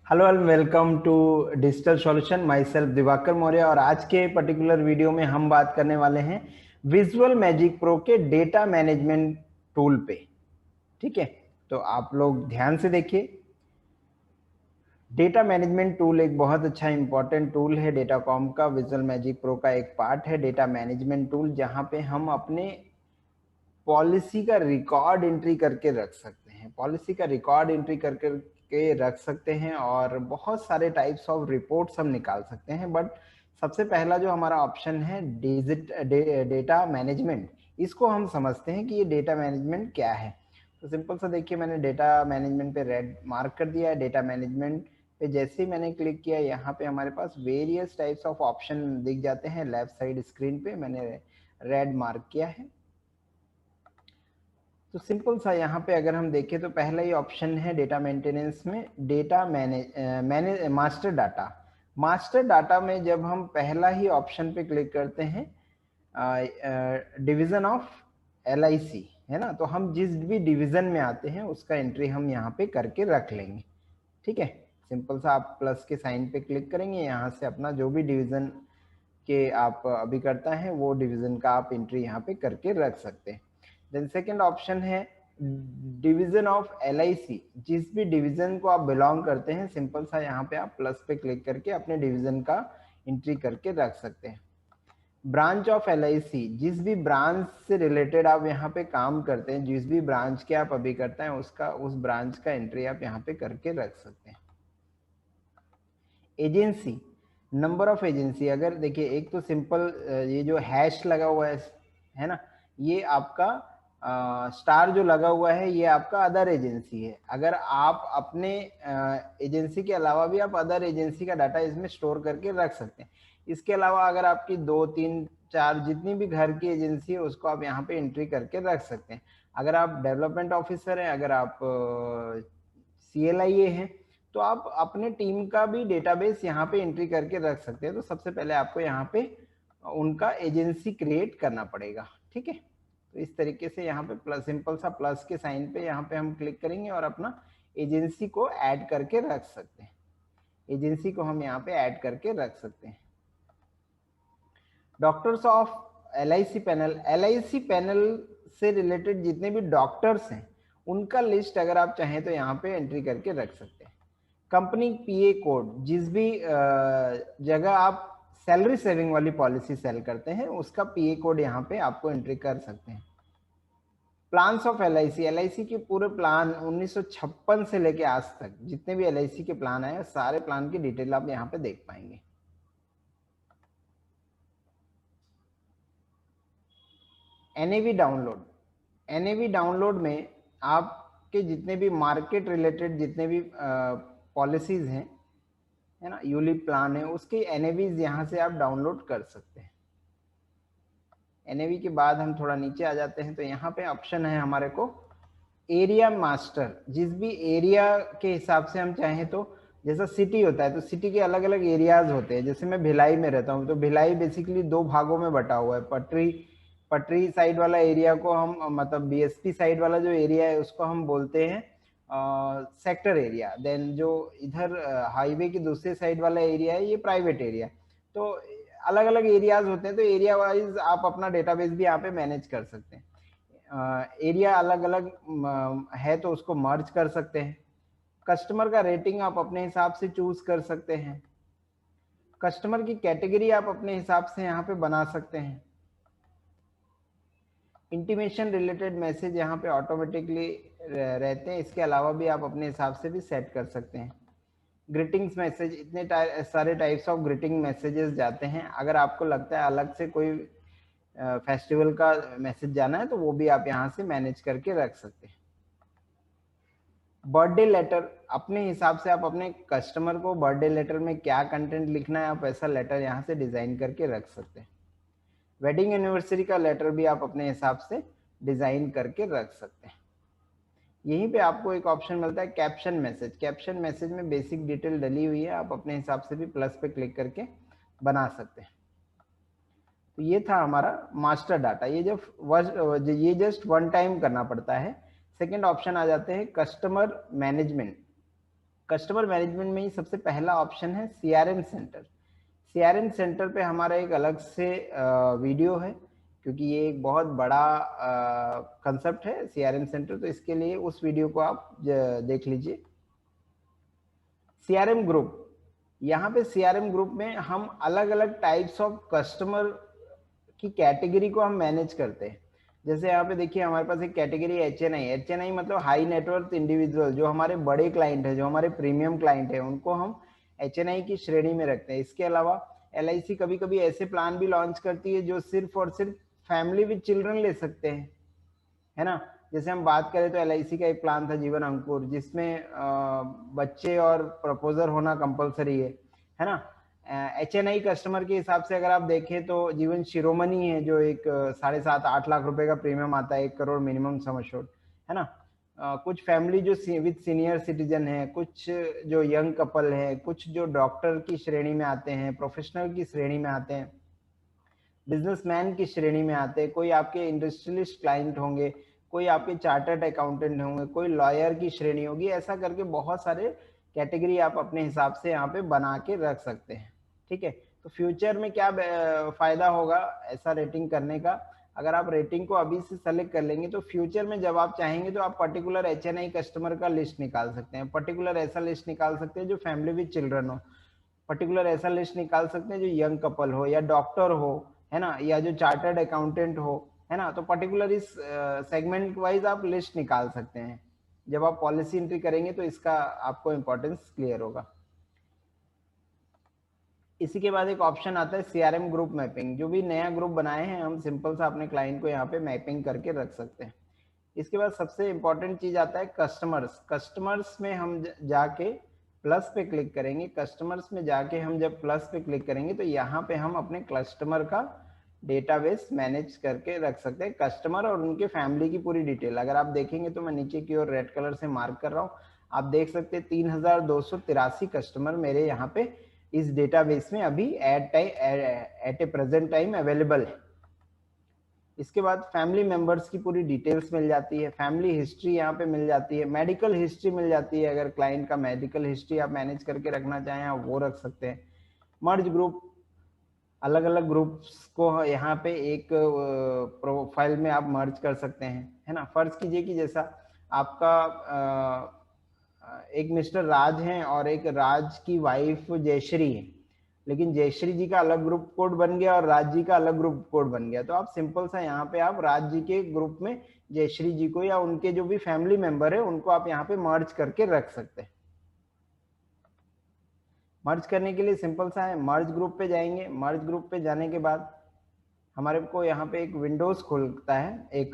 Hello and welcome to digital solution. Myself Diwakar Maurya और आज के पर्टिकुलर वीडियो में हम बात करने वाले हैं विजुअल मैजिक प्रो के डेटा मैनेजमेंट टूल पे। ठीक है, तो आप लोग ध्यान से देखिए। डेटा मैनेजमेंट टूल एक बहुत अच्छा इंपॉर्टेंट टूल है डेटाकॉम का। विजुअल मैजिक प्रो का एक पार्ट है डेटा मैनेजमेंट टूल, जहां पे हम अपने पॉलिसी का रिकॉर्ड एंट्री करके रख सकते हैं। पॉलिसी का रिकॉर्ड एंट्री करके रख सकते हैं और बहुत सारे टाइप्स ऑफ रिपोर्ट्स हम निकाल सकते हैं। बट सबसे पहला जो हमारा ऑप्शन है डेटा मैनेजमेंट, इसको हम समझते हैं कि ये डेटा मैनेजमेंट क्या है। तो सिंपल सा देखिए, मैंने डेटा मैनेजमेंट पे रेड मार्क कर दिया है। डेटा मैनेजमेंट पे जैसे ही मैंने क्लिक किया, यहाँ पे हमारे पास वेरियस टाइप्स ऑफ ऑप्शन दिख जाते हैं। लेफ्ट साइड स्क्रीन पे मैंने रेड मार्क किया है। तो सिंपल सा यहाँ पे अगर हम देखें तो पहला ही ऑप्शन है डेटा मेंटेनेंस में डेटा मैनेज मास्टर डाटा में जब हम पहला ही ऑप्शन पे क्लिक करते हैं डिवीजन ऑफ LIC, है ना, तो हम जिस भी डिवीजन में आते हैं उसका एंट्री हम यहाँ पे करके रख लेंगे। ठीक है, सिंपल सा आप प्लस के साइन पे क्लिक करेंगे, यहाँ से अपना जो भी डिवीजन के आप अभी करता है वो डिवीजन का आप एंट्री यहाँ पे करके रख सकते हैं। देन सेकेंड ऑप्शन है डिवीजन ऑफ LIC, जिस भी डिवीजन को आप बिलोंग करते हैं सिंपल सा यहाँ पे आप प्लस पे क्लिक करके अपने डिवीजन का एंट्री करके रख सकते हैं। ब्रांच ऑफ LIC, जिस भी ब्रांच से रिलेटेड आप यहाँ पे काम करते हैं, जिस भी ब्रांच के आप अभी करते हैं उसका उस ब्रांच का एंट्री आप यहाँ पे करके रख सकते हैं। एजेंसी, नंबर ऑफ एजेंसी, अगर देखिए एक तो सिंपल ये जो हैश लगा हुआ है ना, ये आपका स्टार जो लगा हुआ है ये आपका अदर एजेंसी है। अगर आप अपने एजेंसी के अलावा भी आप अदर एजेंसी का डाटा इसमें स्टोर करके रख सकते हैं। इसके अलावा अगर आपकी 2 3 4 जितनी भी घर की एजेंसी है उसको आप यहाँ पे एंट्री करके रख सकते हैं। अगर आप डेवलपमेंट ऑफिसर हैं, अगर आप CLIA हैं, तो आप अपने टीम का भी डेटाबेस यहाँ पे एंट्री करके रख सकते हैं। तो सबसे पहले आपको यहाँ पे उनका एजेंसी क्रिएट करना पड़ेगा। ठीक है, तो इस तरीके से यहाँ पे प्लस, सिंपल सा प्लस के साइन पे यहाँ पे हम क्लिक करेंगे और अपना एजेंसी को ऐड करके रख सकते हैं। एजेंसी को हम यहाँ पे ऐड करके रख सकते हैं। Doctors of LIC panel, LIC panel से रिलेटेड जितने भी डॉक्टर्स हैं उनका लिस्ट अगर आप चाहें तो यहाँ पे एंट्री करके रख सकते हैं। कंपनी PA कोड, जिस भी जगह आप सैलरी सेविंग वाली पॉलिसी सेल करते हैं उसका PA कोड यहाँ पे आपको एंट्री कर सकते हैं। प्लान्स ऑफ LIC के पूरे प्लान 1956 से लेके आज तक जितने भी LIC के प्लान आए सारे प्लान की डिटेल आप यहाँ पे देख पाएंगे। NAV डाउनलोड, NAV डाउनलोड में आपके जितने भी मार्केट रिलेटेड जितने भी पॉलिसीज हैं, है ना, यूलिप प्लान है, उसके NAVs यहाँ से आप डाउनलोड कर सकते हैं। NAV के बाद हम थोड़ा नीचे आ जाते हैं तो यहाँ पे ऑप्शन है हमारे को एरिया मास्टर। जिस भी एरिया के हिसाब से हम चाहें तो, जैसा सिटी होता है तो सिटी के अलग अलग एरियाज होते हैं। जैसे मैं भिलाई में रहता हूँ तो भिलाई बेसिकली 2 भागों में बटा हुआ है। पटरी साइड वाला एरिया को हम, मतलब BSP साइड वाला जो एरिया है उसको हम बोलते हैं सेक्टर एरिया। देन जो इधर हाईवे की दूसरे साइड वाला एरिया है ये प्राइवेट एरिया। तो अलग अलग एरियाज होते हैं, तो एरिया वाइज आप अपना डेटाबेस भी यहाँ पे मैनेज कर सकते हैं। एरिया अलग अलग है तो उसको मर्ज कर सकते हैं। कस्टमर का रेटिंग आप अपने हिसाब से चूज कर सकते हैं। कस्टमर की कैटेगरी आप अपने हिसाब से यहाँ पे बना सकते हैं। इंटीमेशन रिलेटेड मैसेज यहाँ पे ऑटोमेटिकली रहते हैं, इसके अलावा भी आप अपने हिसाब से भी सेट कर सकते हैं। ग्रीटिंग्स मैसेज, इतने सारे टाइप्स ऑफ ग्रीटिंग मैसेजेस जाते हैं। अगर आपको लगता है अलग से कोई फेस्टिवल का मैसेज जाना है तो वो भी आप यहाँ से मैनेज करके रख सकते हैं। बर्थडे लेटर, अपने हिसाब से आप अपने कस्टमर को बर्थडे लेटर में क्या कंटेंट लिखना है आप ऐसा लेटर यहाँ से डिजाइन करके रख सकते हैं। वेडिंग एनिवर्सरी का लेटर भी आप अपने हिसाब से डिजाइन करके रख सकते हैं। यहीं पे आपको एक ऑप्शन मिलता है कैप्शन मैसेज। कैप्शन मैसेज में बेसिक डिटेल डली हुई है, आप अपने हिसाब से भी प्लस पे क्लिक करके बना सकते हैं। तो ये था हमारा मास्टर डाटा। ये जस्ट वन टाइम करना पड़ता है। सेकेंड ऑप्शन आ जाते हैं कस्टमर मैनेजमेंट। कस्टमर मैनेजमेंट में ही सबसे पहला ऑप्शन है सीआरएम सेंटर। सीआरएम सेंटर पे हमारा एक अलग से वीडियो है, क्योंकि ये एक बहुत बड़ा कंसेप्ट है सीआरएम सेंटर, तो इसके लिए उस वीडियो को आप देख लीजिए। सीआरएम ग्रुप, यहाँ पे सीआरएम ग्रुप में हम अलग अलग टाइप्स ऑफ कस्टमर की कैटेगरी को हम मैनेज करते हैं। जैसे यहाँ पे देखिए हमारे पास एक कैटेगरी एचएनआई। एचएनआई मतलब हाई नेटवर्थ इंडिविजुअल, जो हमारे बड़े क्लाइंट है, जो हमारे प्रीमियम क्लाइंट है, उनको हम एचएनआई की श्रेणी में रखते हैं। इसके अलावा एलआईसी कभी कभी ऐसे प्लान भी लॉन्च करती है जो सिर्फ और सिर्फ फैमिली विद चिल्ड्रन ले सकते हैं, है ना। जैसे हम बात करें तो एलआईसी का एक प्लान था जीवन अंकुर, जिसमें बच्चे और प्रपोजर होना कंपलसरी है ना। एचएनआई कस्टमर के हिसाब से अगर आप देखें तो जीवन शिरोमणि है, जो एक 7.5-8 लाख रुपए का प्रीमियम आता है, 1 करोड़ मिनिमम सम एश्योर्ड, है ना। कुछ फैमिली जो विद सीनियर सिटीजन है, कुछ जो यंग कपल है, कुछ जो डॉक्टर की श्रेणी में आते हैं, प्रोफेशनल की श्रेणी में आते हैं, बिजनेसमैन की श्रेणी में आते हैं, कोई आपके इंडस्ट्रियलिस्ट क्लाइंट होंगे, कोई आपके चार्टर्ड अकाउंटेंट होंगे, कोई लॉयर की श्रेणी होगी। ऐसा करके बहुत सारे कैटेगरी आप अपने हिसाब से यहाँ पे बना के रख सकते हैं, ठीक है। तो फ्यूचर में क्या फायदा होगा ऐसा रेटिंग करने का, अगर आप रेटिंग को अभी से सेलेक्ट कर लेंगे तो फ्यूचर में जब आप चाहेंगे तो आप पर्टिकुलर एचएनआई कस्टमर का लिस्ट निकाल सकते हैं, पर्टिकुलर ऐसा लिस्ट निकाल सकते हैं जो फैमिली विद चिल्ड्रन हो, पर्टिकुलर ऐसा लिस्ट निकाल सकते हैं जो यंग कपल हो या डॉक्टर हो, है ना, या जो चार्टर्ड अकाउंटेंट हो, है ना। तो पर्टिकुलर इस सेगमेंट वाइज आप लिस्ट निकाल सकते हैं। जब आप पॉलिसी एंट्री करेंगे तो इसका आपको इंपॉर्टेंस क्लियर होगा। इसी के बाद एक ऑप्शन आता है सीआरएम ग्रुप मैपिंग। जो भी नया ग्रुप बनाए हैं हम सिंपल सा अपने क्लाइंट को यहाँ पे मैपिंग करके रख सकते हैं। इसके बाद सबसे इंपॉर्टेंट चीज आता है कस्टमर्स। कस्टमर्स में हम जाके प्लस पे क्लिक करेंगे। कस्टमर्स में जाके हम जब प्लस पे क्लिक करेंगे तो यहाँ पे हम अपने कस्टमर का डेटाबेस मैनेज करके रख सकते हैं, कस्टमर और उनके फैमिली की पूरी डिटेल। अगर आप देखेंगे तो मैं नीचे की ओर रेड कलर से मार्क कर रहा हूँ, आप देख सकते हैं 3283 कस्टमर मेरे यहाँ पे इस डेटाबेस में अभी एट ए प्रेजेंट टाइम अवेलेबल है। इसके बाद फैमिली मेंबर्स की पूरी डिटेल्स मिल जाती है, फैमिली हिस्ट्री यहाँ पे मिल जाती है, मेडिकल हिस्ट्री मिल जाती है। अगर क्लाइंट का मेडिकल हिस्ट्री आप मैनेज करके रखना चाहें आप वो रख सकते हैं। मर्ज ग्रुप, अलग अलग ग्रुप्स को यहाँ पे एक प्रोफाइल में आप मर्ज कर सकते हैं, है ना। फर्ज कीजिए कि जैसा आपका एक मिस्टर राज हैं और एक राज की वाइफ जयश्री है, लेकिन जयश्री जी का अलग ग्रुप कोड बन गया और राज जी का अलग ग्रुप कोड बन गया, तो आप सिंपल सा यहाँ पे आप राज जी के ग्रुप में जयश्री जी को या उनके जो भी फैमिली मेंबर है उनको आप यहाँ पे मर्ज करके रख सकते हैं। मर्ज करने के लिए सिंपल सा है, मर्ज ग्रुप पे जाएंगे। मर्ज ग्रुप पे जाने के बाद हमारे को यहाँ पे एक विंडोज खुलता है, एक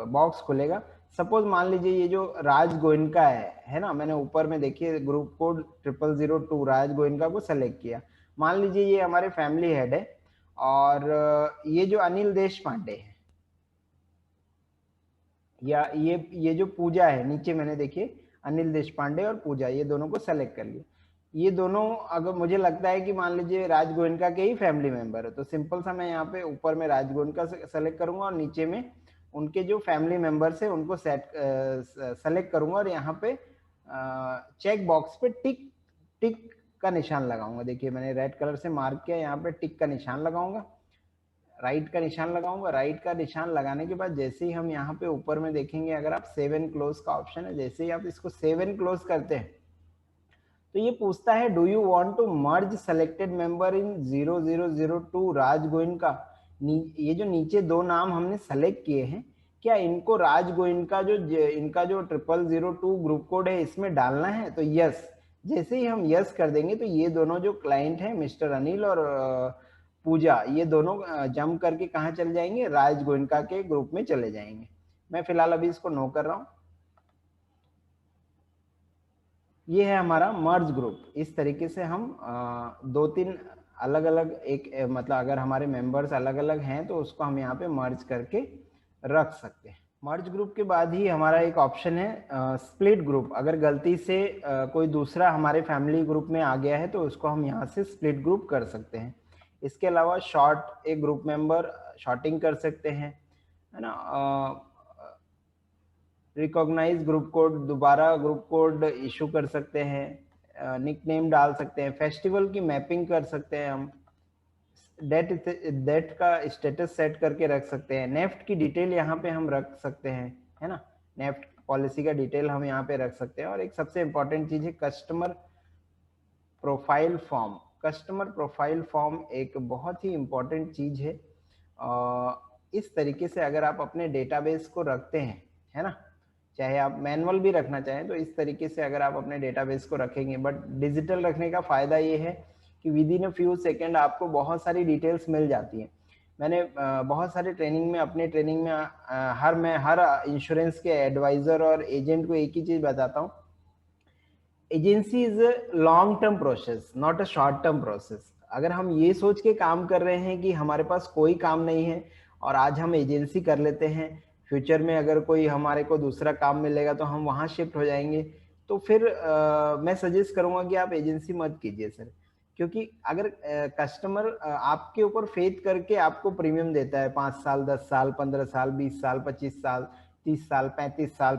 बॉक्स खुलेगा। सपोज मान लीजिए ये जो राज गोयनका है ना, मैंने ऊपर में देखिए ग्रुप कोड 0002 राज गोयनका को सेलेक्ट किया। मान लीजिए ये हमारे फैमिली हेड है और ये जो अनिल देश पांडे है या ये जो पूजा है, नीचे मैंने देखिए अनिल देश पांडे और पूजा, ये दोनों को सेलेक्ट कर लिया। ये दोनों अगर मुझे लगता है कि मान लीजिए राज गोयनका के ही फैमिली मेंबर है, तो सिंपल सा मैं यहाँ पे ऊपर में राज गोयनका सेलेक्ट करूंगा और नीचे में उनके जो फैमिली मेंबर्स है उनको सेलेक्ट करूंगा और यहाँ पे चेक बॉक्स पे टिक टिक का निशान लगाऊंगा। देखिए मैंने रेड कलर से मार्क किया, यहाँ पे टिक का निशान लगाऊंगा, राइट का निशान लगाऊंगा। राइट का निशान लगाने के बाद जैसे ही हम यहाँ पे ऊपर में देखेंगे, अगर आप सेव एंड क्लोज का ऑप्शन है, जैसे ही आप इसको सेव एंड क्लोज करते हैं तो ये पूछता है do you want to merge selected member in 0002 Raj Goenka. ये जो नीचे दो नाम हमने सेलेक्ट किए हैं, क्या इनको राज गोयनका जो इनका जो 0002 ग्रुप कोड है इसमें डालना है, तो यस। जैसे ही हम यस कर देंगे तो ये दोनों जो क्लाइंट हैं मिस्टर अनिल और पूजा, ये दोनों जम करके कहाँ चले जाएंगे, राज गोयनका के ग्रुप में चले जाएंगे। मैं फिलहाल अभी इसको नो कर रहा हूँ। ये है हमारा मर्ज ग्रुप। इस तरीके से हम दो तीन अलग अलग एक मतलब अगर हमारे मेंबर्स अलग अलग हैं तो उसको हम यहाँ पे मर्ज करके रख सकते हैं। मर्ज ग्रुप के बाद ही हमारा एक ऑप्शन है स्प्लिट ग्रुप। अगर गलती से कोई दूसरा हमारे फैमिली ग्रुप में आ गया है तो उसको हम यहाँ से स्प्लिट ग्रुप कर सकते हैं। इसके अलावा शॉर्ट एक ग्रुप मेंबर शॉर्टिंग कर सकते हैं, है ना। रिकॉग्नाइज ग्रुप कोड, दोबारा ग्रुप कोड इशू कर सकते हैं, निकनेम डाल सकते हैं, फेस्टिवल की मैपिंग कर सकते हैं हम, डेट का स्टेटस सेट करके रख सकते हैं, नेफ्ट की डिटेल यहाँ पे हम रख सकते हैं, है ना, नेफ्ट पॉलिसी का डिटेल हम यहाँ पे रख सकते हैं। और एक सबसे इंपॉर्टेंट चीज है customer profile form. Customer profile form एक बहुत ही इंपॉर्टेंट चीज है। इस तरीके से अगर आप अपने डेटाबेस को रखते हैं, है ना, चाहे आप मैनुअल भी रखना चाहें तो इस तरीके से अगर आप अपने डेटाबेस को रखेंगे, बट डिजिटल रखने का फायदा ये है कि with in a few second आपको बहुत सारी डिटेल्स मिल जाती हैं। मैंने बहुत सारे ट्रेनिंग में, अपने ट्रेनिंग में मैं हर इंश्योरेंस के एडवाइजर और एजेंट को एक ही चीज बताता हूँ, agency is a long term process, not a short term process. अगर हम ये सोच के काम कर रहे हैं कि हमारे पास कोई काम नहीं है और आज हम एजेंसी कर लेते हैं, फ्यूचर में अगर कोई हमारे को दूसरा काम मिलेगा तो हम वहां शिफ्ट हो जाएंगे, तो फिर मैं सजेस्ट करूंगा कि आप एजेंसी मत कीजिए सर। क्योंकि अगर कस्टमर आपके ऊपर फेथ करके आपको प्रीमियम देता है 5 साल, 10 साल, 15 साल, 20 साल, 25 साल, 30 साल,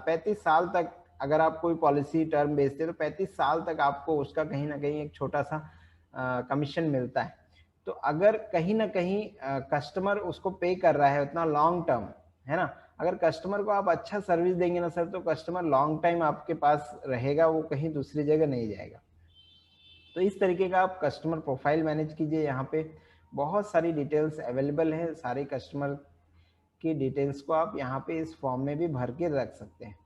35 साल तक अगर आप कोई पॉलिसी टर्म बेचते हैं तो 35 साल तक आपको उसका कहीं ना कहीं एक छोटा सा कमीशन मिलता है। तो अगर कहीं ना कहीं कस्टमर उसको पे कर रहा है उतना लॉन्ग टर्म, है ना, अगर कस्टमर को आप अच्छा सर्विस देंगे ना सर, तो कस्टमर लॉन्ग टाइम आपके पास रहेगा, वो कहीं दूसरी जगह नहीं जाएगा। तो इस तरीके का आप कस्टमर प्रोफाइल मैनेज कीजिए। यहाँ पे बहुत सारी डिटेल्स अवेलेबल है, सारे कस्टमर की डिटेल्स को आप यहाँ पे इस फॉर्म में भी भर के रख सकते हैं।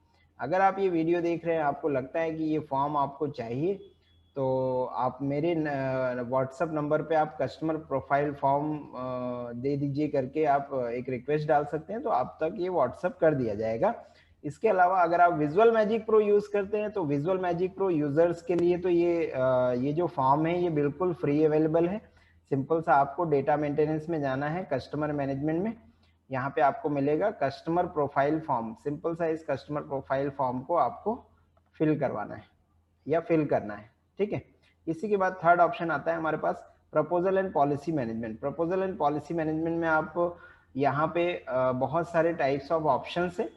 अगर आप ये वीडियो देख रहे हैं, आपको लगता है कि ये फॉर्म आपको चाहिए, तो आप मेरे व्हाट्सएप नंबर पे आप कस्टमर प्रोफाइल फॉर्म दे दीजिए करके आप एक रिक्वेस्ट डाल सकते हैं, तो आप तक ये व्हाट्सएप कर दिया जाएगा। इसके अलावा अगर आप विजुअल मैजिक प्रो यूज करते हैं तो विजुअल मैजिक प्रो यूजर्स के लिए तो ये जो फॉर्म है ये बिल्कुल फ्री अवेलेबल है। सिंपल सा आपको डेटा मेंटेनेंस में जाना है, कस्टमर मैनेजमेंट में, यहाँ पे आपको मिलेगा कस्टमर प्रोफाइल फॉर्म। सिंपल सा इस कस्टमर प्रोफाइल फॉर्म को आपको फिल करवाना है या फिल करना है, ठीक है। इसी के बाद थर्ड ऑप्शन आता है हमारे पास proposal and policy management. Proposal and policy management में आप यहाँ पे बहुत सारे टाइप्स ऑफ ऑप्शन है।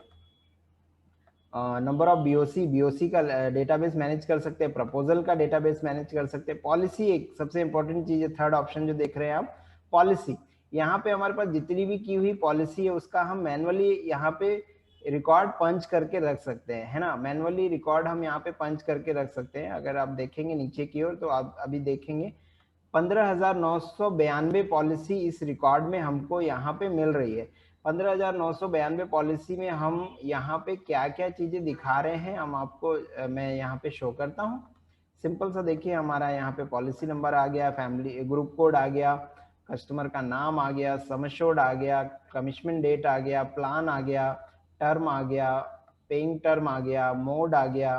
नंबर ऑफ बीओसी का डेटाबेस मैनेज कर सकते हैं, प्रपोजल का डेटाबेस मैनेज कर सकते हैं, पॉलिसी एक सबसे इंपॉर्टेंट चीज है, थर्ड ऑप्शन जो देख रहे हैं आप, पॉलिसी। यहाँ पे हमारे पास जितनी भी की हुई पॉलिसी है उसका हम मैनुअली यहाँ पे रिकॉर्ड पंच करके रख सकते हैं, है ना, मैनुअली रिकॉर्ड हम यहाँ पे पंच करके रख सकते हैं। अगर आप देखेंगे नीचे की ओर तो आप अभी देखेंगे 15,992 पॉलिसी इस रिकॉर्ड में हमको यहाँ पे मिल रही है। 15,992 पॉलिसी में हम यहाँ पे क्या क्या चीजें दिखा रहे हैं हम आपको मैं यहाँ पे शो करता हूँ। सिंपल सा देखिए, हमारा यहाँ पे पॉलिसी नंबर आ गया, फैमिली ग्रुप कोड आ गया, कस्टमर का नाम आ गया, सम एश्योर्ड आ गया, कमिटमेंट डेट आ गया, प्लान आ गया, टर्म आ गया, पेइंग टर्म आ गया, मोड आ गया,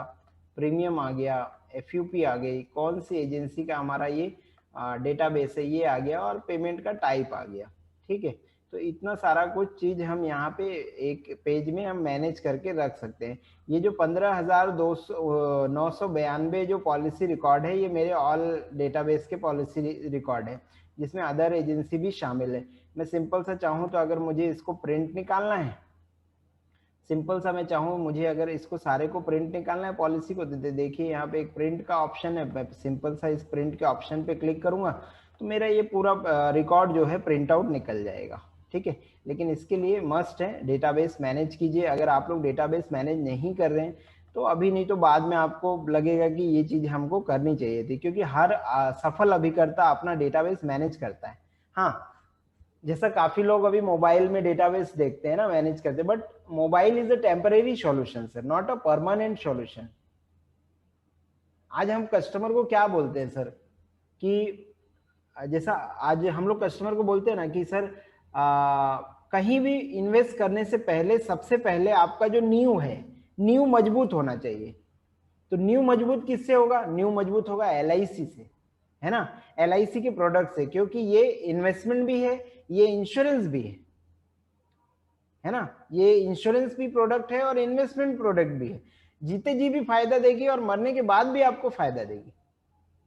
प्रीमियम आ गया, एफयूपी आ गई, कौन सी एजेंसी का हमारा ये डेटाबेस है ये आ गया, और पेमेंट का टाइप आ गया, ठीक है। तो इतना सारा कुछ चीज हम यहाँ पे एक पेज में हम मैनेज करके रख सकते हैं। ये जो 15,992 जो पॉलिसी रिकॉर्ड है ये मेरे ऑल डेटाबेस के पॉलिसी रिकॉर्ड है, जिसमें अदर एजेंसी भी शामिल है। मैं सिंपल सा चाहूँ तो अगर मुझे इसको प्रिंट निकालना है, सिंपल सा मैं चाहूँ मुझे अगर इसको सारे को प्रिंट निकालना है पॉलिसी को, देखिए यहाँ पे एक प्रिंट का ऑप्शन है, मैं सिंपल सा इस प्रिंट के ऑप्शन पे क्लिक करूंगा तो मेरा ये पूरा रिकॉर्ड जो है प्रिंट आउट निकल जाएगा, ठीक है। लेकिन इसके लिए मस्ट है डेटाबेस मैनेज कीजिए। अगर आप लोग डेटाबेस मैनेज नहीं कर रहे हैं तो अभी नहीं तो बाद में आपको लगेगा कि ये चीज हमको करनी चाहिए थी, क्योंकि हर सफल अभिकर्ता अपना डेटाबेस मैनेज करता है। हाँ, जैसा काफी लोग अभी मोबाइल में डेटाबेस देखते हैं ना, मैनेज करते हैं, but mobile is a temporary solution sir, not a permanent solution. आज हम कस्टमर को क्या बोलते हैं सर, कि जैसा आज हम लोग कस्टमर को बोलते हैं ना कि सर कहीं भी इन्वेस्ट करने से पहले सबसे पहले आपका जो न्यू है, न्यू मजबूत होना चाहिए। तो न्यू मजबूत किससे होगा? न्यू मजबूत होगा LIC से, है ना, LIC के प्रोडक्ट से, क्योंकि ये इन्वेस्टमेंट भी है, ये इंश्योरेंस भी है ना, ये इंश्योरेंस भी प्रोडक्ट है और इन्वेस्टमेंट प्रोडक्ट भी है। जीते जी भी फायदा देगी और मरने के बाद भी आपको फायदा देगी,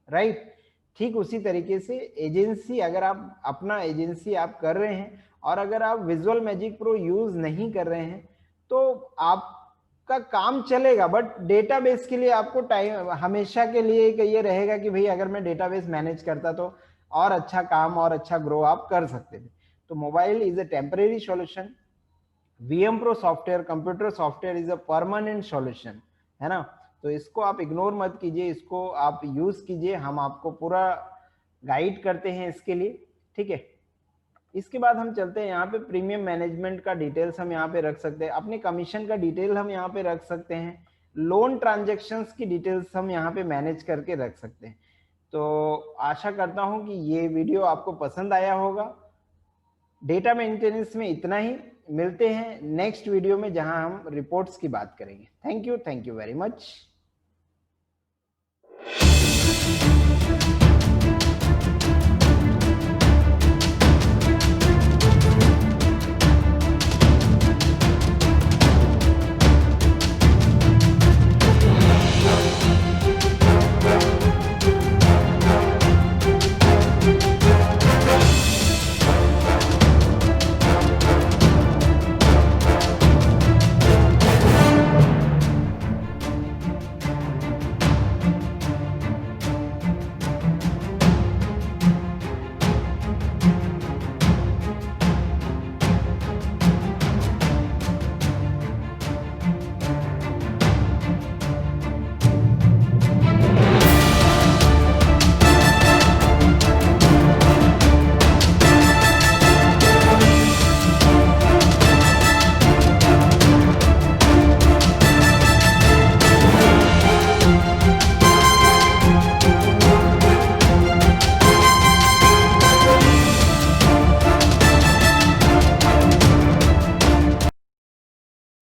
राइट। ठीक उसी तरीके से एजेंसी, अगर आप अपना एजेंसी आप कर रहे हैं और अगर आप विजुअल मैजिक प्रो यूज नहीं कर रहे हैं तो आप का काम चलेगा, बट डेटाबेस के लिए आपको टाइम हमेशा के लिए ये रहेगा कि भाई अगर मैं डेटाबेस मैनेज करता तो और अच्छा काम और अच्छा ग्रो आप कर सकते थे। तो mobile is a temporary solution, VM pro software, computer software is a permanent solution, है ना। तो इसको आप इग्नोर मत कीजिए, इसको आप यूज कीजिए, हम आपको पूरा गाइड करते हैं इसके लिए, ठीक है। इसके बाद हम चलते हैं यहाँ पे प्रीमियम मैनेजमेंट का डिटेल्स हम यहाँ पे रख सकते हैं, अपने कमीशन का डिटेल हम यहाँ पे रख सकते हैं, लोन ट्रांजेक्शन्स की डिटेल्स हम यहाँ पे मैनेज करके रख सकते हैं। तो आशा करता हूँ कि ये वीडियो आपको पसंद आया होगा। डेटा मेंटेनेंस में इतना ही, मिलते हैं नेक्स्ट वीडियो में जहां हम रिपोर्ट्स की बात करेंगे। Thank you very much.